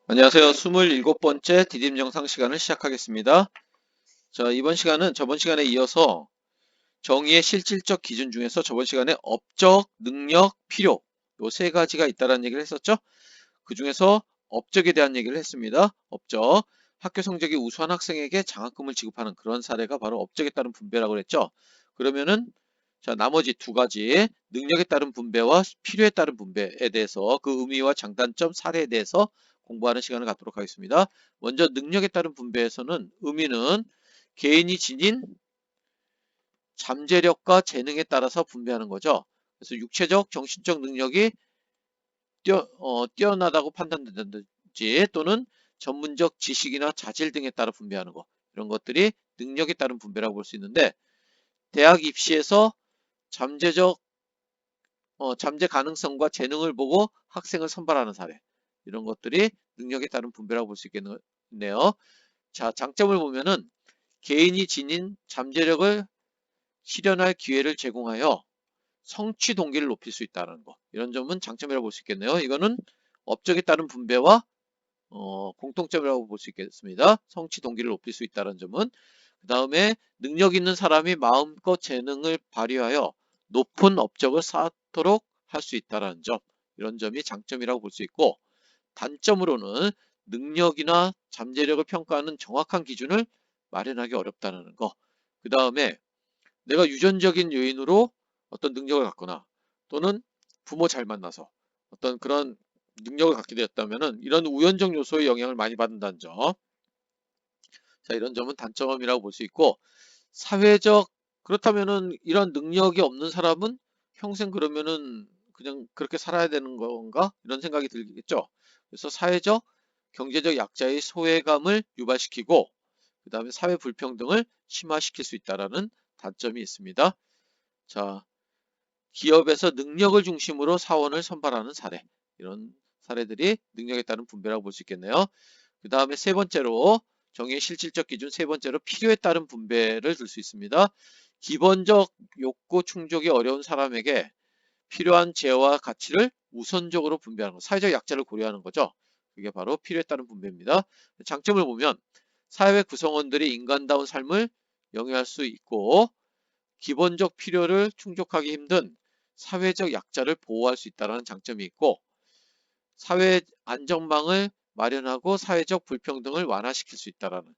안녕하세요. 27번째 디딤 영상 시간을 시작하겠습니다. 자, 이번 시간은 저번 시간에 이어서 정의의 실질적 기준 중에서 저번 시간에 업적, 능력, 필요 요 세 가지가 있다는 얘기를 했었죠. 그 중에서 업적에 대한 얘기를 했습니다. 업적, 학교 성적이 우수한 학생에게 장학금을 지급하는 그런 사례가 바로 업적에 따른 분배라고 그랬죠. 그러면은 자, 나머지 두 가지 능력에 따른 분배와 필요에 따른 분배에 대해서 그 의미와 장단점, 사례에 대해서 공부하는 시간을 갖도록 하겠습니다. 먼저 능력에 따른 분배에서는 의미는 개인이 지닌 잠재력과 재능에 따라서 분배하는 거죠. 그래서 육체적, 정신적 능력이 뛰어나다고 판단된다든지 또는 전문적 지식이나 자질 등에 따라 분배하는 것, 이런 것들이 능력에 따른 분배라고 볼 수 있는데, 대학 입시에서 잠재적 잠재 가능성과 재능을 보고 학생을 선발하는 사례, 이런 것들이 능력에 따른 분배라고 볼 수 있겠네요. 자, 장점을 보면은 개인이 지닌 잠재력을 실현할 기회를 제공하여 성취 동기를 높일 수 있다는 거, 이런 점은 장점이라고 볼 수 있겠네요. 이거는 업적에 따른 분배와 공통점이라고 볼 수 있겠습니다. 성취 동기를 높일 수 있다는 점은. 그 다음에 능력 있는 사람이 마음껏 재능을 발휘하여 높은 업적을 쌓도록 할 수 있다는 점, 이런 점이 장점이라고 볼 수 있고, 단점으로는 능력이나 잠재력을 평가하는 정확한 기준을 마련하기 어렵다는 거. 그 다음에 내가 유전적인 요인으로 어떤 능력을 갖거나 또는 부모 잘 만나서 어떤 그런 능력을 갖게 되었다면 이런 우연적 요소의 영향을 많이 받는다는 점. 자, 이런 점은 단점이라고 볼 수 있고, 사회적, 그렇다면은 이런 능력이 없는 사람은 평생 그러면은 그냥 그렇게 살아야 되는 건가? 이런 생각이 들겠죠. 그래서 사회적, 경제적 약자의 소외감을 유발시키고, 그 다음에 사회 불평등을 심화시킬 수 있다는 단점이 있습니다. 자, 기업에서 능력을 중심으로 사원을 선발하는 사례, 이런 사례들이 능력에 따른 분배라고 볼 수 있겠네요. 그 다음에 세 번째로 정의의 실질적 기준, 세 번째로 필요에 따른 분배를 들 수 있습니다. 기본적 욕구 충족이 어려운 사람에게 필요한 재화와 가치를 우선적으로 분배하는 것, 사회적 약자를 고려하는 거죠. 그게 바로 필요에 따른 분배입니다. 장점을 보면 사회 구성원들이 인간다운 삶을 영위할 수 있고, 기본적 필요를 충족하기 힘든 사회적 약자를 보호할 수 있다는 장점이 있고, 사회 안전망을 마련하고 사회적 불평등을 완화시킬 수 있다라는,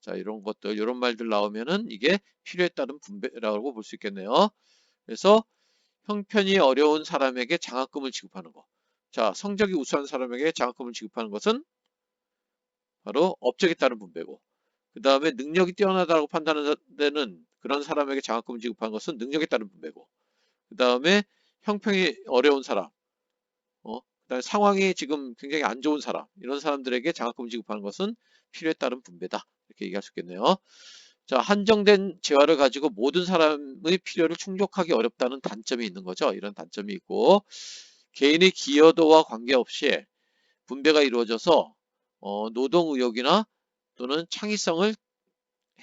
자, 이런 것들, 이런 말들 나오면은 이게 필요에 따른 분배라고 볼 수 있겠네요. 그래서 형편이 어려운 사람에게 장학금을 지급하는 것. 자, 성적이 우수한 사람에게 장학금을 지급하는 것은 바로 업적에 따른 분배고, 그 다음에 능력이 뛰어나다고 판단되는 그런 사람에게 장학금을 지급하는 것은 능력에 따른 분배고, 그 다음에 형편이 어려운 사람, 그다음에 상황이 지금 굉장히 안 좋은 사람, 이런 사람들에게 장학금을 지급하는 것은 필요에 따른 분배다, 이렇게 얘기할 수 있겠네요. 자, 한정된 재화를 가지고 모든 사람의 필요를 충족하기 어렵다는 단점이 있는 거죠. 이런 단점이 있고, 개인의 기여도와 관계없이 분배가 이루어져서 노동 의욕이나 또는 창의성을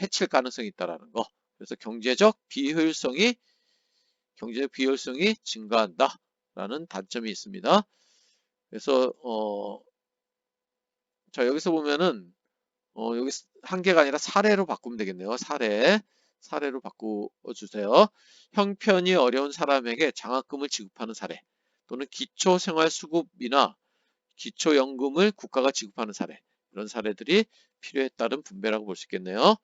해칠 가능성이 있다라는 거. 그래서 경제적 비효율성이 증가한다라는 단점이 있습니다. 그래서 자, 여기서 보면은 여기 한 개가 아니라 사례로 바꾸면 되겠네요. 사례로 바꿔주세요. 형편이 어려운 사람에게 장학금을 지급하는 사례, 또는 기초생활수급이나 기초연금을 국가가 지급하는 사례, 이런 사례들이 필요에 따른 분배라고 볼 수 있겠네요.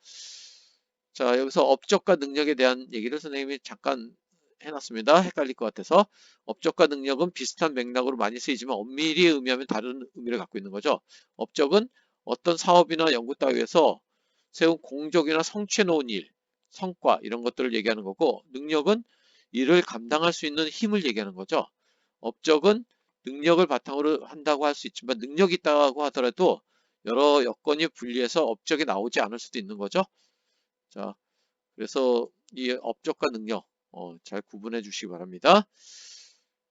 자, 여기서 업적과 능력에 대한 얘기를 선생님이 잠깐 해놨습니다. 헷갈릴 것 같아서. 업적과 능력은 비슷한 맥락으로 많이 쓰이지만 엄밀히 의미하면 다른 의미를 갖고 있는 거죠. 업적은 어떤 사업이나 연구 따위에서 세운 공적이나 성취해 놓은 일, 성과, 이런 것들을 얘기하는 거고, 능력은 일을 감당할 수 있는 힘을 얘기하는 거죠. 업적은 능력을 바탕으로 한다고 할 수 있지만, 능력이 있다고 하더라도 여러 여건이 분리해서 업적이 나오지 않을 수도 있는 거죠. 자, 그래서 이 업적과 능력 잘 구분해 주시기 바랍니다.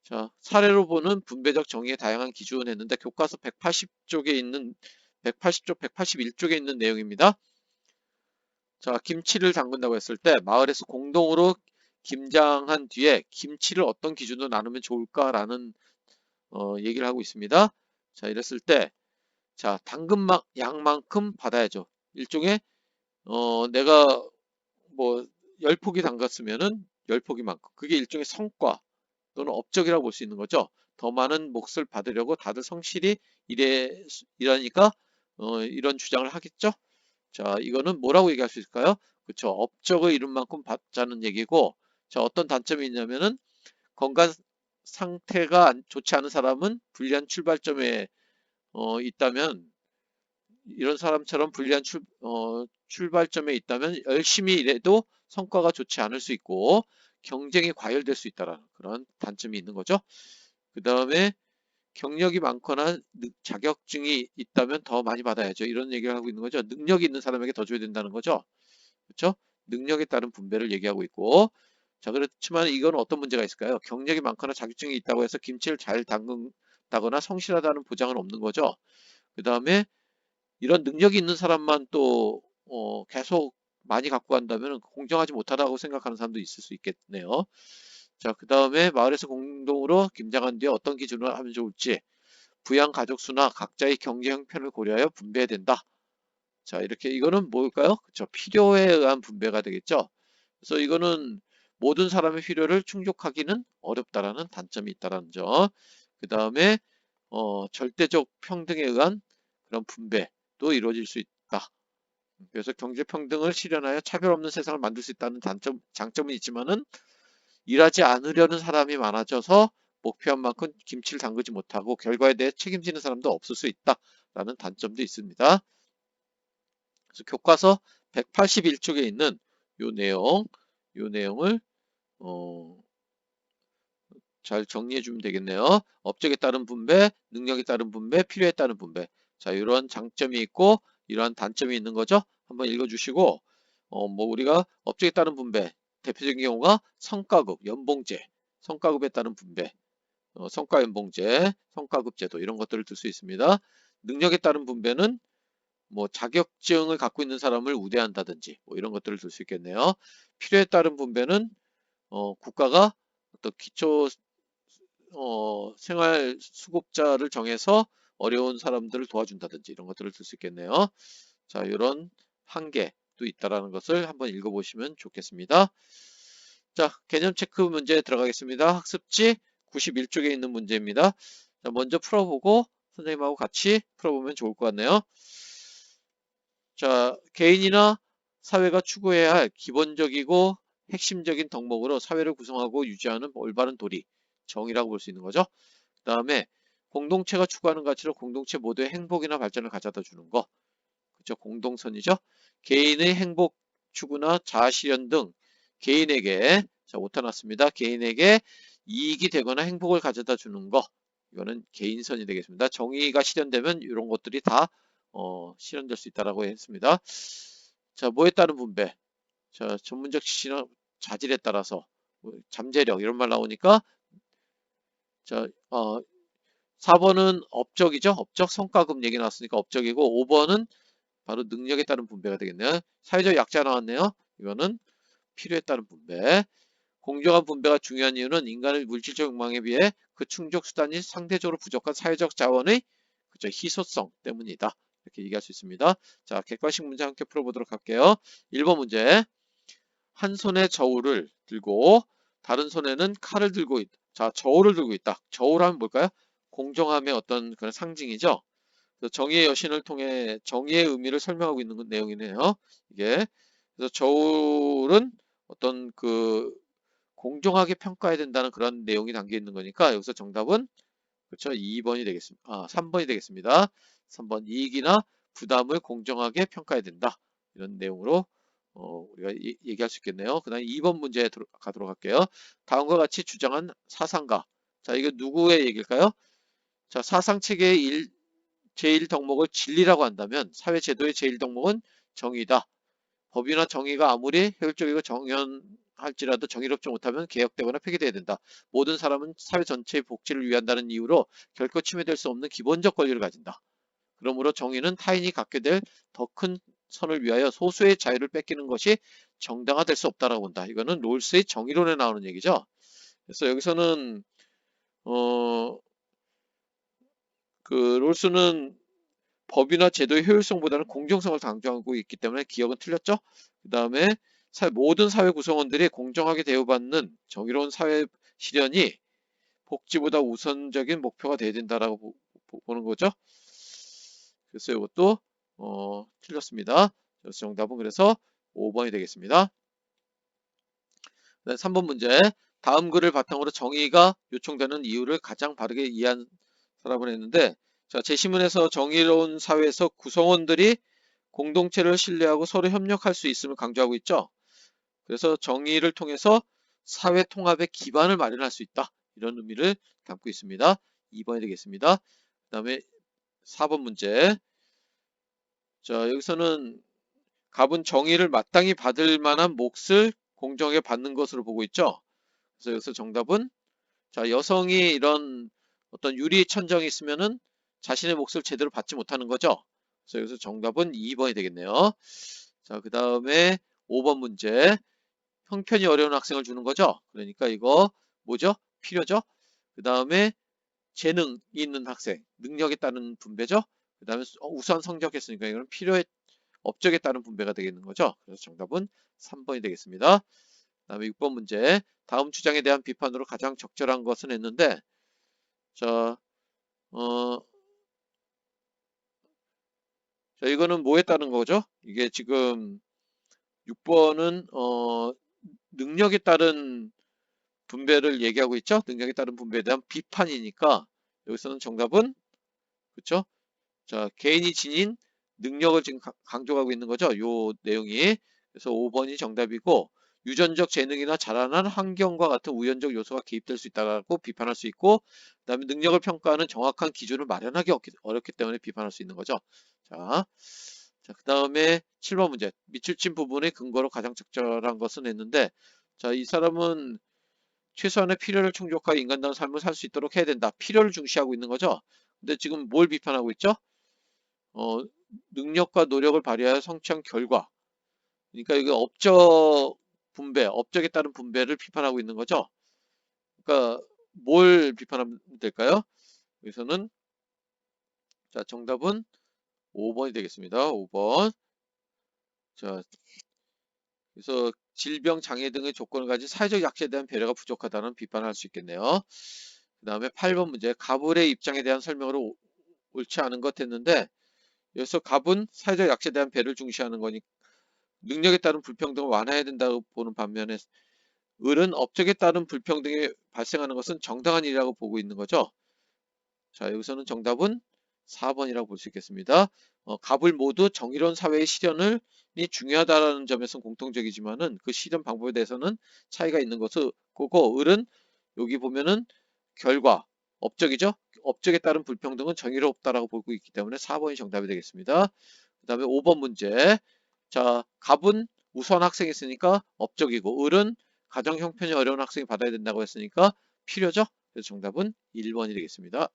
자, 사례로 보는 분배적 정의의 다양한 기준을 했는데 교과서 180쪽에 있는 180쪽, 181쪽에 있는 내용입니다. 자, 김치를 담근다고 했을 때 마을에서 공동으로 김장한 뒤에 김치를 어떤 기준으로 나누면 좋을까라는 얘기를 하고 있습니다. 자, 이랬을 때 자, 당근 양만큼 받아야죠. 일종의 내가 뭐 10포기 담갔으면은 10포기만큼. 그게 일종의 성과 또는 업적이라고 볼 수 있는 거죠. 더 많은 몫을 받으려고 다들 성실히 일하니까 이런 주장을 하겠죠. 자, 이거는 뭐라고 얘기할 수 있을까요? 그쵸. 업적을 이룬 만큼 받자는 얘기고, 자, 어떤 단점이 있냐면은 건강 상태가 좋지 않은 사람은 불리한 출발점에 있다면, 이런 사람처럼 불리한 출발점에 있다면 열심히 일해도 성과가 좋지 않을 수 있고 경쟁이 과열될 수 있다는 그런 단점이 있는 거죠. 그 다음에 경력이 많거나 자격증이 있다면 더 많이 받아야죠. 이런 얘기를 하고 있는 거죠. 능력이 있는 사람에게 더 줘야 된다는 거죠. 그렇죠? 능력에 따른 분배를 얘기하고 있고, 자, 그렇지만 이건 어떤 문제가 있을까요? 경력이 많거나 자격증이 있다고 해서 김치를 잘 담근다거나 성실하다는 보장은 없는 거죠. 그 다음에 이런 능력이 있는 사람만 또 계속 많이 갖고 간다면 공정하지 못하다고 생각하는 사람도 있을 수 있겠네요. 자, 그 다음에 마을에서 공동으로 김장한 뒤에 어떤 기준으로 하면 좋을지, 부양 가족 수나 각자의 경제 형편을 고려하여 분배해야 된다. 자, 이렇게 이거는 뭘까요? 그쵸, 필요에 의한 분배가 되겠죠. 그래서 이거는 모든 사람의 필요를 충족하기는 어렵다라는 단점이 있다라는 점. 그 다음에 절대적 평등에 의한 그런 분배도 이루어질 수 있다. 그래서 경제평등을 실현하여 차별 없는 세상을 만들 수 있다는 장점은 있지만은 일하지 않으려는 사람이 많아져서 목표한 만큼 김치를 담그지 못하고 결과에 대해 책임지는 사람도 없을 수 있다라는 단점도 있습니다. 그래서 교과서 181쪽에 있는 요 내용을 어, 잘 정리해 주면 되겠네요. 업적에 따른 분배, 능력에 따른 분배, 필요에 따른 분배. 자, 이런 장점이 있고 이러한 단점이 있는 거죠. 한번 읽어주시고 뭐 우리가 업적에 따른 분배, 대표적인 경우가 성과급, 연봉제, 성과급에 따른 분배, 성과연봉제, 성과급제도 이런 것들을 들 수 있습니다. 능력에 따른 분배는 뭐 자격증을 갖고 있는 사람을 우대한다든지 뭐 이런 것들을 들 수 있겠네요. 필요에 따른 분배는 국가가 어떤 기초 생활 수급자를 정해서 어려운 사람들을 도와준다든지 이런 것들을 들 수 있겠네요. 자, 이런 한계도 있다라는 것을 한번 읽어보시면 좋겠습니다. 자, 개념 체크 문제 들어가겠습니다. 학습지 91쪽에 있는 문제입니다. 자, 먼저 풀어보고 선생님하고 같이 풀어보면 좋을 것 같네요. 자, 개인이나 사회가 추구해야 할 기본적이고 핵심적인 덕목으로 사회를 구성하고 유지하는 올바른 도리, 정의라고 볼 수 있는 거죠. 그 다음에 공동체가 추구하는 가치로 공동체 모두의 행복이나 발전을 가져다 주는 거. 그죠? 공동선이죠. 개인의 행복 추구나 자아실현 등 개인에게, 자, 오타 났습니다. 개인에게 이익이 되거나 행복을 가져다 주는 거. 이거는 개인선이 되겠습니다. 정의가 실현되면 이런 것들이 다 실현될 수 있다라고 했습니다. 자, 뭐에 따른 분배? 자, 전문적 지시나 자질에 따라서 잠재력 이런 말 나오니까 자, 4번은 업적이죠. 업적 성과급 얘기 나왔으니까 업적이고 5번은 바로 능력에 따른 분배가 되겠네요. 사회적 약자 나왔네요. 이거는 필요에 따른 분배. 공정한 분배가 중요한 이유는 인간의 물질적 욕망에 비해 그 충족 수단이 상대적으로 부족한 사회적 자원의 그죠, 희소성 때문이다. 이렇게 얘기할 수 있습니다. 자, 객관식 문제 함께 풀어보도록 할게요. 1번 문제. 한 손에 저울을 들고 다른 손에는 칼을 들고 있다. 자, 저울을 들고 있다. 저울하면 뭘까요? 공정함의 어떤 그런 상징이죠. 정의의 여신을 통해 정의의 의미를 설명하고 있는 내용이네요. 이게 그래서 저울은 어떤 그 공정하게 평가해야 된다는 그런 내용이 담겨 있는 거니까 여기서 정답은 그렇죠, 2번이 되겠습니다. 3번이 되겠습니다. 3번 이익이나 부담을 공정하게 평가해야 된다. 이런 내용으로 우리가 얘기할 수 있겠네요. 그 다음에 2번 문제 가도록 할게요. 다음과 같이 주장한 사상가. 자, 이거 누구의 얘기일까요? 자, 사상체계의 제1덕목을 진리라고 한다면 사회제도의 제1덕목은 정의다. 법이나 정의가 아무리 효율적이고 정연할지라도 정의롭지 못하면 개혁되거나 폐기돼야 된다. 모든 사람은 사회 전체의 복지를 위한다는 이유로 결코 침해될 수 없는 기본적 권리를 가진다. 그러므로 정의는 타인이 갖게 될 더 큰 선을 위하여 소수의 자유를 뺏기는 것이 정당화될 수 없다라고 본다. 이거는 롤스의 정의론에 나오는 얘기죠. 그래서 여기서는 어, 그 롤스는 법이나 제도의 효율성보다는 공정성을 강조하고 있기 때문에 기억은 틀렸죠? 그 다음에 모든 사회 구성원들이 공정하게 대우받는 정의로운 사회 실현이 복지보다 우선적인 목표가 돼야 된다라고 보는 거죠. 그래서 이것도 틀렸습니다. 그래서 정답은 그래서 5번이 되겠습니다. 3번 문제. 다음 글을 바탕으로 정의가 요청되는 이유를 가장 바르게 이해한 사람을 했는데, 자, 제시문에서 정의로운 사회에서 구성원들이 공동체를 신뢰하고 서로 협력할 수 있음을 강조하고 있죠. 그래서 정의를 통해서 사회 통합의 기반을 마련할 수 있다. 이런 의미를 담고 있습니다. 2번이 되겠습니다. 그 다음에 4번 문제. 자, 여기서는 갑은 정의를 마땅히 받을 만한 몫을 공정하게 받는 것으로 보고 있죠. 그래서 여기서 정답은, 자, 여성이 이런 어떤 유리 천정이 있으면은 자신의 몫을 제대로 받지 못하는 거죠. 그래서 여기서 정답은 2번이 되겠네요. 자, 그 다음에 5번 문제. 형편이 어려운 학생을 주는 거죠. 그러니까 이거 뭐죠? 필요죠. 그 다음에 재능이 있는 학생, 능력에 따른 분배죠. 그 다음에 우수한 성적했으니까 이거는 필요에, 업적에 따른 분배가 되겠는 거죠. 그래서 정답은 3번이 되겠습니다. 그 다음에 6번 문제. 다음 주장에 대한 비판으로 가장 적절한 것은 했는데, 자, 자, 이거는 뭐에 따른 거죠? 이게 지금 6번은 능력에 따른 분배를 얘기하고 있죠? 능력에 따른 분배에 대한 비판이니까 여기서는 정답은, 그렇죠? 자, 개인이 지닌 능력을 지금 강조하고 있는 거죠. 요 내용이. 그래서 5번이 정답이고, 유전적 재능이나 자라난 환경과 같은 우연적 요소가 개입될 수 있다고 비판할 수 있고, 그 다음에 능력을 평가하는 정확한 기준을 마련하기 어렵기 때문에 비판할 수 있는 거죠. 자, 그 다음에 7번 문제. 밑줄친 부분의 근거로 가장 적절한 것은 했는데, 자, 이 사람은 최소한의 필요를 충족하여 인간다운 삶을 살 수 있도록 해야 된다. 필요를 중시하고 있는 거죠. 근데 지금 뭘 비판하고 있죠? 능력과 노력을 발휘하여 성취한 결과. 그러니까 이거 업적 분배, 업적에 따른 분배를 비판하고 있는 거죠. 그러니까 뭘 비판하면 될까요? 여기서는, 자, 정답은 5번이 되겠습니다. 5번. 자, 그래서 질병, 장애 등의 조건을 가진 사회적 약자에 대한 배려가 부족하다는 비판을 할 수 있겠네요. 그 다음에 8번 문제. 가불의 입장에 대한 설명으로 옳지 않은 것 했는데, 여기서 갑은 사회적 약자에 대한 배려를 중시하는 거니 능력에 따른 불평등을 완화해야 된다고 보는 반면에, 을은 업적에 따른 불평등이 발생하는 것은 정당한 일이라고 보고 있는 거죠. 자, 여기서는 정답은 4번이라고 볼 수 있겠습니다. 갑을 모두 정의로운 사회의 실현이 중요하다는 점에서는 공통적이지만은 그 실현 방법에 대해서는 차이가 있는 것을 보고, 을은 여기 보면은 결과, 업적이죠. 업적에 따른 불평등은 정의롭다라고 보고 있기 때문에 4번이 정답이 되겠습니다. 그 다음에 5번 문제. 자, 갑은 우수한 학생이 있으니까 업적이고, 을은 가정 형편이 어려운 학생이 받아야 된다고 했으니까 필요죠. 그래서 정답은 1번이 되겠습니다.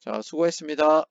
자, 수고했습니다.